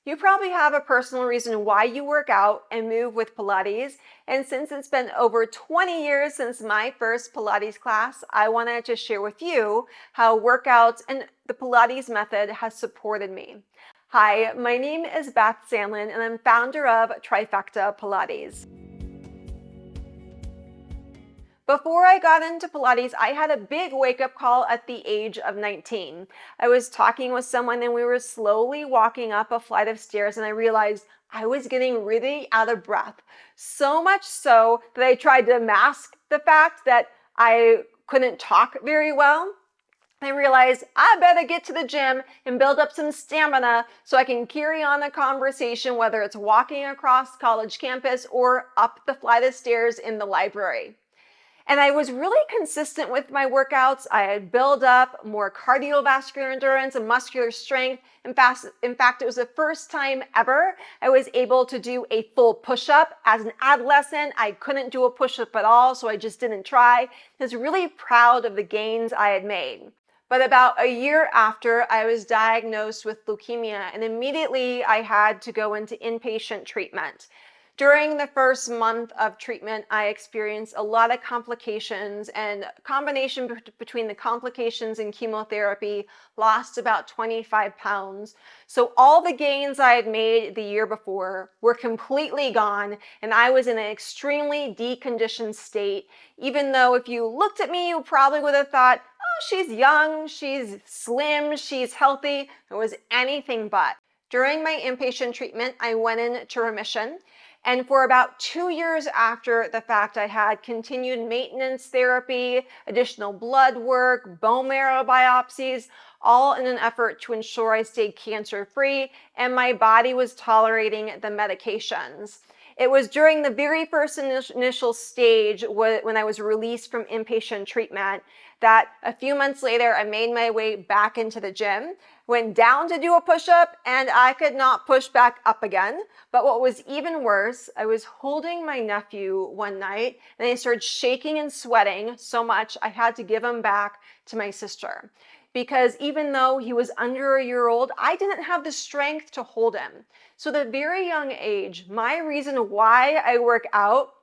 You probably have a personal reason why you work out and move with Pilates. And since it's been over 20 years since my first Pilates class, I wanted to share with you how workouts and the Pilates method has supported me. Hi, my name is Beth Sandlin and I'm founder of Trifecta Pilates. Before I got into Pilates, I had a big wake-up call at the age of 19. I was talking with someone and we were slowly walking up a flight of stairs and I realized I was getting really out of breath. So much so that I tried to mask the fact that I couldn't talk very well. I realized I better get to the gym and build up some stamina so I can carry on a conversation, whether it's walking across college campus or up the flight of stairs in the library. And I was really consistent with my workouts. I had built up more cardiovascular endurance and muscular strength. In fact, it was the first time ever I was able to do a full push-up. As an adolescent, I couldn't do a push-up at all, so I just didn't try. I was really proud of the gains I had made. But about a year after, I was diagnosed with leukemia, and immediately I had to go into inpatient treatment. During the first month of treatment, I experienced a lot of complications, and combination between the complications and chemotherapy, lost about 25 pounds. So all the gains I had made the year before were completely gone, and I was in an extremely deconditioned state, even though if you looked at me, you probably would have thought, oh, she's young, she's slim, she's healthy. It was anything but. During my inpatient treatment, I went into remission. And for about 2 years after the fact, I had continued maintenance therapy, additional blood work, bone marrow biopsies, all in an effort to ensure I stayed cancer-free and my body was tolerating the medications. It was during the very first initial stage when I was released from inpatient treatment that a few months later, I made my way back into the gym, went down to do a push-up, and I could not push back up again. But what was even worse, I was holding my nephew one night and I started shaking and sweating so much I had to give him back to my sister. Because even though he was under a year old, I didn't have the strength to hold him. So at a very young age, my reason why I work out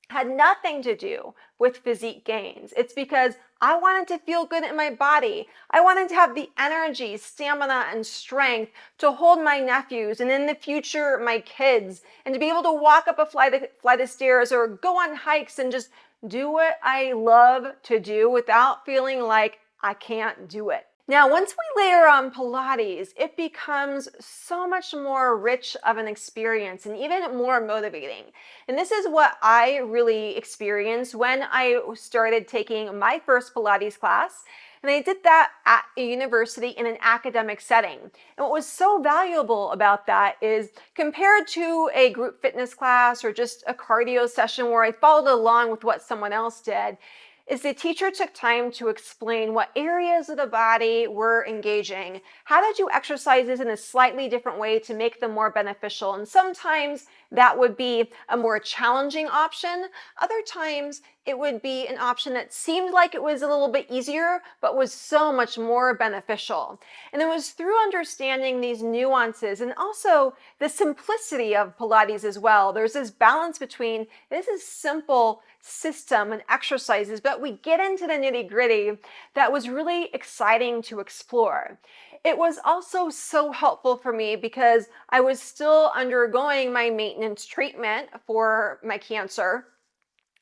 had nothing to do with physique gains. It's because I wanted to feel good in my body. I wanted to have the energy, stamina, and strength to hold my nephews and in the future, my kids, and to be able to walk up a flight of stairs or go on hikes and just do what I love to do without feeling like I can't do it. Now, once we layer on Pilates, it becomes so much more rich of an experience and even more motivating. And this is what I really experienced when I started taking my first Pilates class. And I did that at a university in an academic setting. And what was so valuable about that is compared to a group fitness class or just a cardio session where I followed along with what someone else did, is the teacher took time to explain what areas of the body were engaging, how to do exercises in a slightly different way to make them more beneficial. And sometimes that would be a more challenging option. Other times it would be an option that seemed like it was a little bit easier, but was so much more beneficial. And it was through understanding these nuances and also the simplicity of Pilates as well. There's this balance between this is simple system and exercises, but we get into the nitty-gritty that was really exciting to explore. It was also so helpful for me because I was still undergoing my maintenance treatment for my cancer.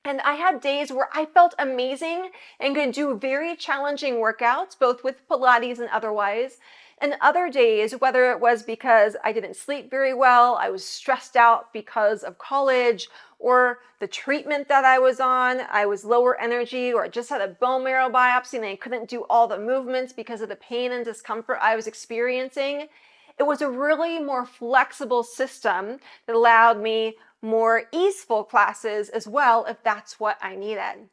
And I had days where I felt amazing and could do very challenging workouts, both with Pilates and otherwise. And other days, whether it was because I didn't sleep very well, I was stressed out because of college, or the treatment that I was on, I was lower energy, or I just had a bone marrow biopsy and I couldn't do all the movements because of the pain and discomfort I was experiencing. It was a really more flexible system that allowed me more easeful classes as well if that's what I needed.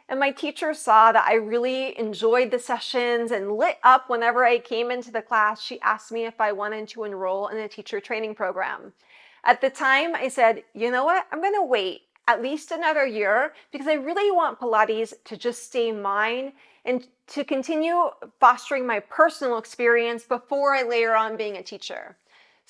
And my teacher saw that I really enjoyed the sessions and lit up whenever I came into the class. She asked me if I wanted to enroll in a teacher training program. At the time, I said, you know what? I'm going to wait at least another year because I really want Pilates to just stay mine and to continue fostering my personal experience before I layer on being a teacher.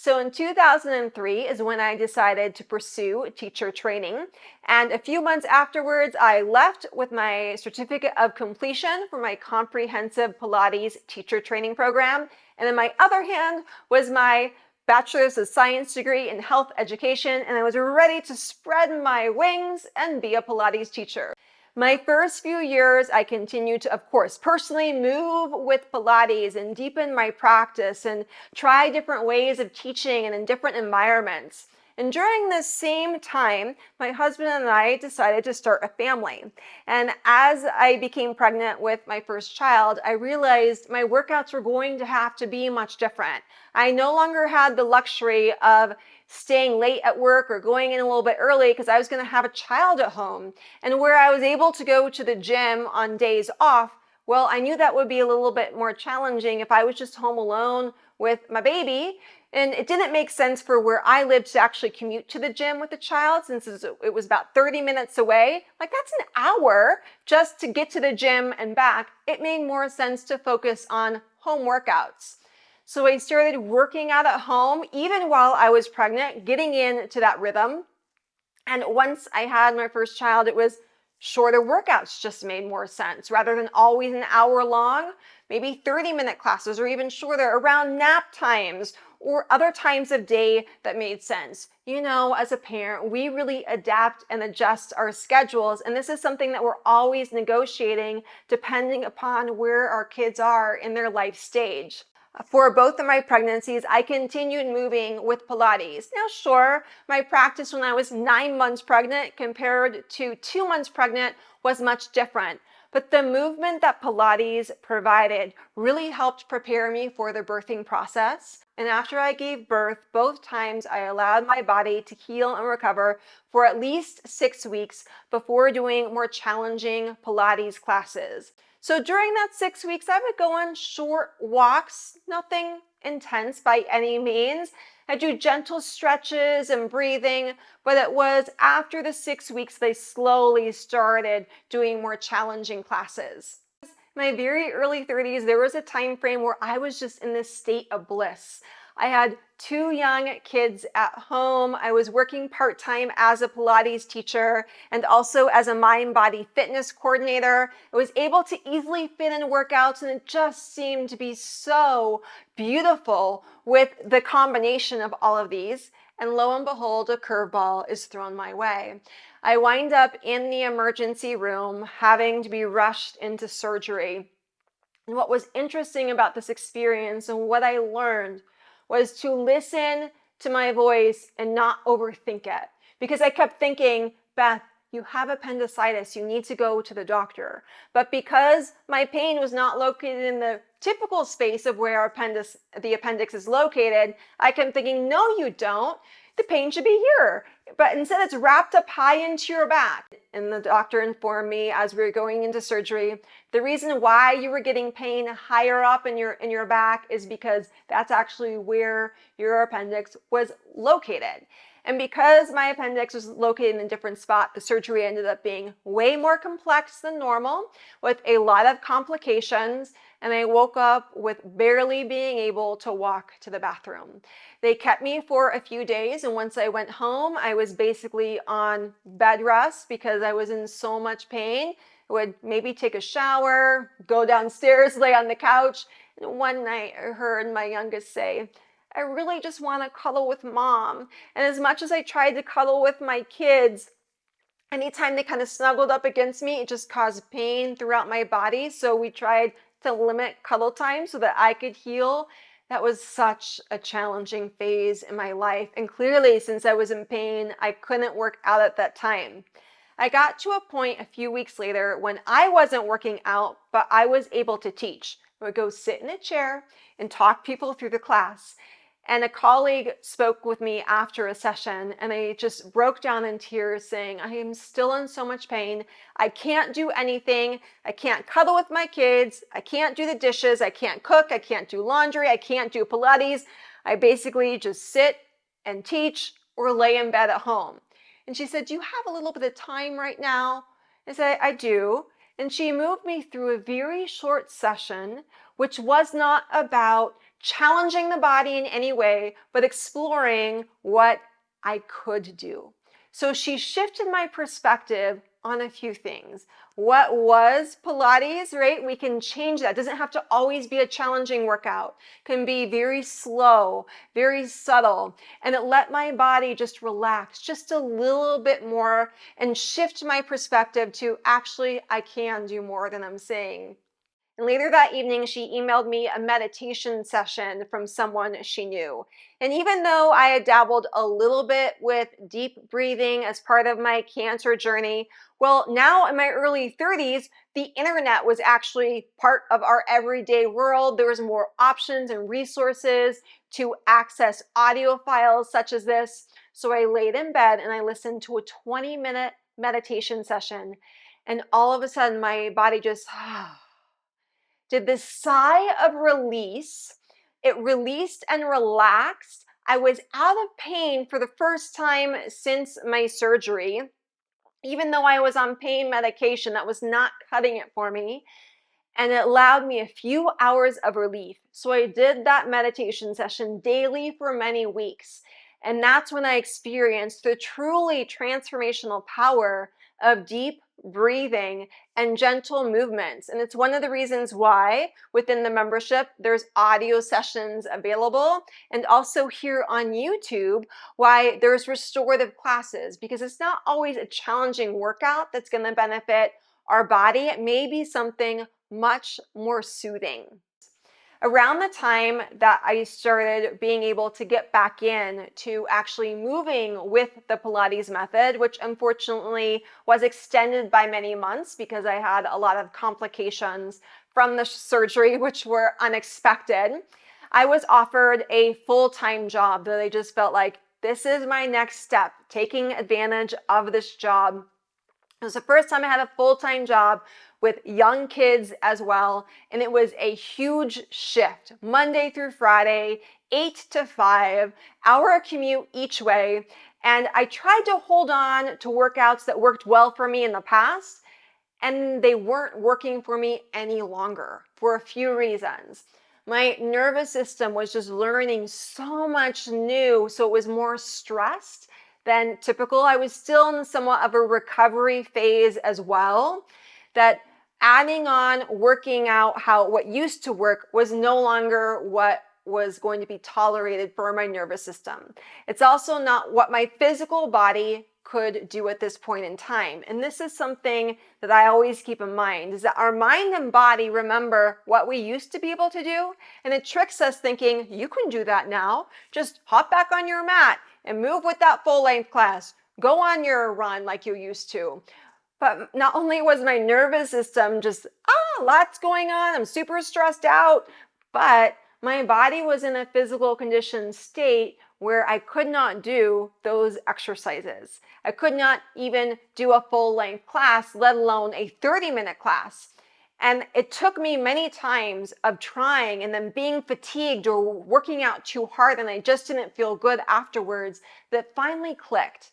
So in 2003 is when I decided to pursue teacher training. And a few months afterwards, I left with my certificate of completion for my comprehensive Pilates teacher training program. And in my other hand was my Bachelor's of Science degree in health education, and I was ready to spread my wings and be a Pilates teacher. My first few years, I continued to, of course, personally move with Pilates and deepen my practice and try different ways of teaching and in different environments. And during this same time, my husband and I decided to start a family. And as I became pregnant with my first child, I realized my workouts were going to have to be much different. I no longer had the luxury of staying late at work or going in a little bit early because I was going to have a child at home. And where I was able to go to the gym on days off, well, I knew that would be a little bit more challenging if I was just home alone with my baby. And it didn't make sense for where I lived to actually commute to the gym with the child, since it was about 30 minutes away. Like, that's an hour just to get to the gym and back. It made more sense to focus on home workouts. So I started working out at home even while I was pregnant, getting into that rhythm. And once I had my first child, it was shorter workouts just made more sense. Rather than always an hour long, maybe 30-minute classes or even shorter around nap times or other times of day that made sense. You know, as a parent, we really adapt and adjust our schedules, and this is something that we're always negotiating depending upon where our kids are in their life stage. For both of my pregnancies, I continued moving with Pilates. Now, sure, my practice when I was 9 months pregnant compared to 2 months pregnant was much different. But the movement that Pilates provided really helped prepare me for the birthing process. And after I gave birth, both times I allowed my body to heal and recover for at least 6 weeks before doing more challenging Pilates classes. So during that 6 weeks, I would go on short walks, nothing intense by any means. I do gentle stretches and breathing, but it was after the 6 weeks they slowly started doing more challenging classes. In my very early 30s, there was a time frame where I was just in this state of bliss. I had 2 young kids at home. I was working part-time as a Pilates teacher and also as a mind-body fitness coordinator. I was able to easily fit in workouts, and it just seemed to be so beautiful with the combination of all of these. And lo and behold, a curveball is thrown my way. I wind up in the emergency room having to be rushed into surgery. And what was interesting about this experience and what I learned was to listen to my voice and not overthink it. Because I kept thinking, Beth, you have appendicitis, you need to go to the doctor. But because my pain was not located in the typical space of where the appendix is located, I kept thinking, no, you don't. The pain should be here. But instead it's wrapped up high into your back. And the doctor informed me as we were going into surgery, the reason why you were getting pain higher up in your back is because that's actually where your appendix was located. And because my appendix was located in a different spot, the surgery ended up being way more complex than normal with a lot of complications. And I woke up with barely being able to walk to the bathroom. They kept me for a few days, and once I went home, I was basically on bed rest because I was in so much pain. I would maybe take a shower, go downstairs, lay on the couch, and one night I heard my youngest say, I really just want to cuddle with mom. And as much as I tried to cuddle with my kids, anytime they kind of snuggled up against me, it just caused pain throughout my body. So we tried to limit cuddle time so that I could heal. That was such a challenging phase in my life. And clearly, since I was in pain, I couldn't work out at that time. I got to a point a few weeks later when I wasn't working out, but I was able to teach. I would go sit in a chair and talk people through the class. And a colleague spoke with me after a session, and I just broke down in tears saying, I am still in so much pain. I can't do anything. I can't cuddle with my kids. I can't do the dishes. I can't cook. I can't do laundry. I can't do Pilates. I basically just sit and teach or lay in bed at home. And she said, do you have a little bit of time right now? I said, I do. And she moved me through a very short session, which was not about challenging the body in any way, but exploring what I could do. So she shifted my perspective on a few things. What was Pilates, right? We can change that. It doesn't have to always be a challenging workout. It can be very slow, very subtle. And it let my body just relax just a little bit more and shift my perspective to actually, I can do more than I'm saying. And later that evening, she emailed me a meditation session from someone she knew. And even though I had dabbled a little bit with deep breathing as part of my cancer journey, well, now in my early 30s, the internet was actually part of our everyday world. There was more options and resources to access audio files such as this. So I laid in bed and I listened to a 20-minute meditation session. And all of a sudden, my body just did this sigh of release. It released and relaxed. I was out of pain for the first time since my surgery. Even though I was on pain medication, that was not cutting it for me. And it allowed me a few hours of relief. So I did that meditation session daily for many weeks. And that's when I experienced the truly transformational power of deep breathing and gentle movements. And it's one of the reasons why within the membership, there's audio sessions available. And also here on YouTube, why there's restorative classes, because it's not always a challenging workout that's going to benefit our body. It may be something much more soothing. Around the time that I started being able to get back in to actually moving with the Pilates method, which unfortunately was extended by many months because I had a lot of complications from the surgery, which were unexpected, I was offered a full-time job that I just felt like this is my next step, taking advantage of this job. It was the first time I had a full-time job with young kids as well, and it was a huge shift. Monday through Friday, 8 to 5, hour commute each way, and I tried to hold on to workouts that worked well for me in the past, and they weren't working for me any longer for a few reasons. My nervous system was just learning so much new, so it was more stressed than typical. I was still in somewhat of a recovery phase as well, that adding on working out what used to work was no longer what was going to be tolerated for my nervous system. It's also not what my physical body could do at this point in time. And this is something that I always keep in mind, is that our mind and body remember what we used to be able to do, and it tricks us thinking, you can do that now. Just hop back on your mat and move with that full-length class. Go on your run like you used to. But not only was my nervous system just, lots going on, I'm super stressed out, but my body was in a physical conditioned state where I could not do those exercises. I could not even do a full-length class, let alone a 30-minute class. And it took me many times of trying and then being fatigued or working out too hard and I just didn't feel good afterwards that finally clicked.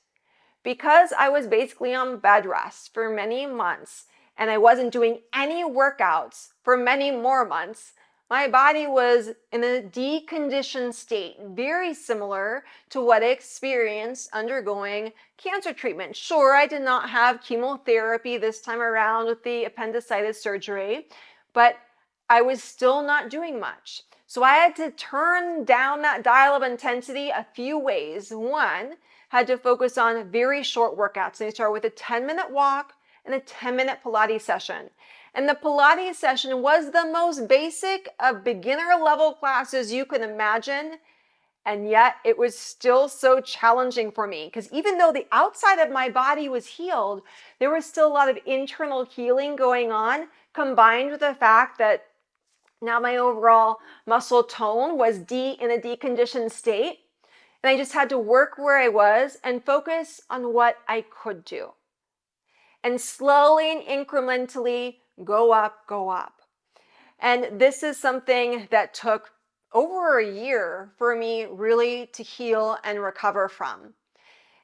Because I was basically on bed rest for many months and I wasn't doing any workouts for many more months, my body was in a deconditioned state, very similar to what I experienced undergoing cancer treatment. Sure, I did not have chemotherapy this time around with the appendicitis surgery, but I was still not doing much. So I had to turn down that dial of intensity a few ways. One, had to focus on very short workouts. And I started with a 10-minute walk and a 10-minute Pilates session. And the Pilates session was the most basic of beginner level classes you can imagine. And yet it was still so challenging for me because even though the outside of my body was healed, there was still a lot of internal healing going on, combined with the fact that now my overall muscle tone was in a deconditioned state. And I just had to work where I was and focus on what I could do. And slowly and incrementally go up, go up. And this is something that took over a year for me really to heal and recover from.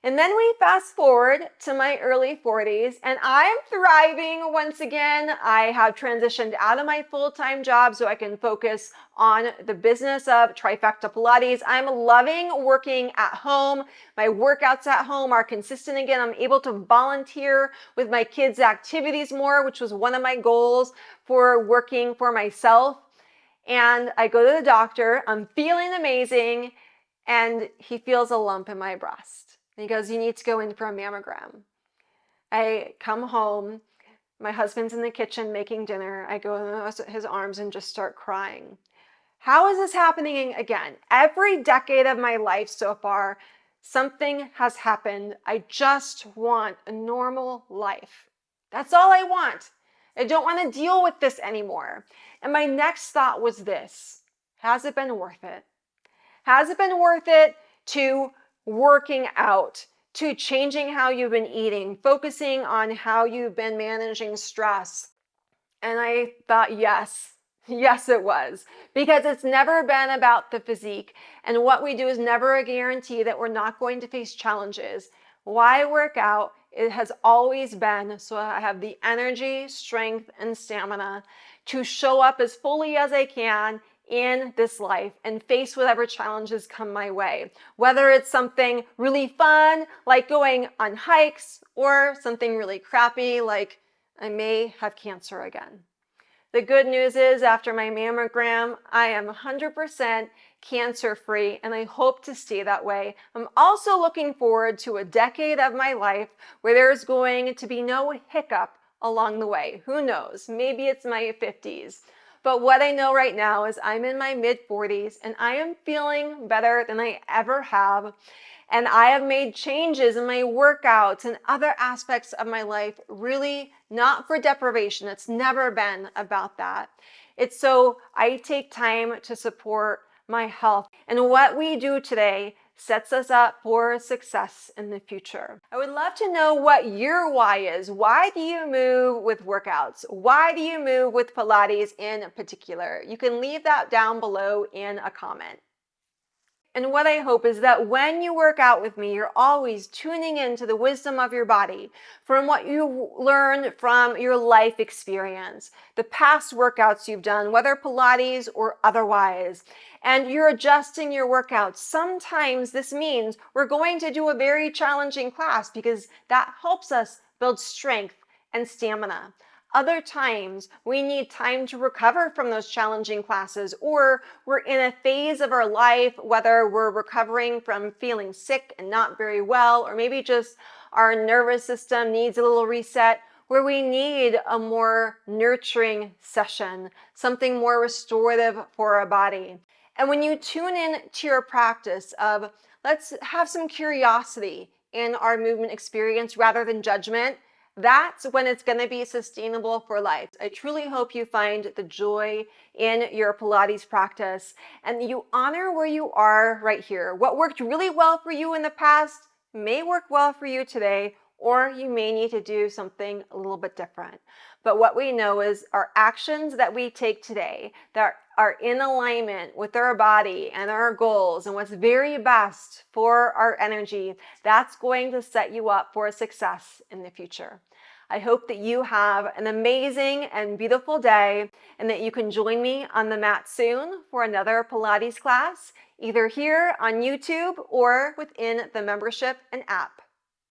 And then we fast forward to my early 40s, and I'm thriving once again. I have transitioned out of my full-time job so I can focus on the business of Trifecta Pilates. I'm loving working at home. My workouts at home are consistent again. I'm able to volunteer with my kids' activities more, which was one of my goals for working for myself. And I go to the doctor. I'm feeling amazing, and he feels a lump in my breast. And he goes, "You need to go in for a mammogram." I come home. My husband's in the kitchen making dinner. I go in his arms and just start crying. How is this happening again? Every decade of my life so far, something has happened. I just want a normal life. That's all I want. I don't want to deal with this anymore. And my next thought was this: has it been worth it? Has it been worth it to working out, to changing how you've been eating, focusing on how you've been managing stress? And I thought, yes, yes, it was. Because it's never been about the physique. And what we do is never a guarantee that we're not going to face challenges. Why work out? It has always been so I have the energy, strength, and stamina to show up as fully as I can in this life and face whatever challenges come my way. Whether it's something really fun, like going on hikes, or something really crappy, like I may have cancer again. The good news is, after my mammogram, I am 100% cancer-free, and I hope to stay that way. I'm also looking forward to a decade of my life where there's going to be no hiccup along the way. Who knows? Maybe it's my 50s. But what I know right now is I'm in my mid-40s, and I am feeling better than I ever have. And I have made changes in my workouts and other aspects of my life, really not for deprivation. It's never been about that. It's so I take time to support my health. And what we do today sets us up for success in the future. I would love to know what your why is. Why do you move with workouts? Why do you move with Pilates in particular? You can leave that down below in a comment. And what I hope is that when you work out with me, you're always tuning into the wisdom of your body from what you learned from your life experience, the past workouts you've done, whether Pilates or otherwise, and you're adjusting your workouts. Sometimes this means we're going to do a very challenging class because that helps us build strength and stamina. Other times, we need time to recover from those challenging classes, or we're in a phase of our life, whether we're recovering from feeling sick and not very well, or maybe just our nervous system needs a little reset, where we need a more nurturing session, something more restorative for our body. And when you tune in to your practice of, let's have some curiosity in our movement experience rather than judgment, that's when it's going to be sustainable for life. I truly hope you find the joy in your Pilates practice and you honor where you are right here. What worked really well for you in the past may work well for you today, or you may need to do something a little bit different. But what we know is our actions that we take today that are in alignment with our body and our goals and what's very best for our energy, that's going to set you up for success in the future. I hope that you have an amazing and beautiful day and that you can join me on the mat soon for another Pilates class, either here on YouTube or within the membership and app.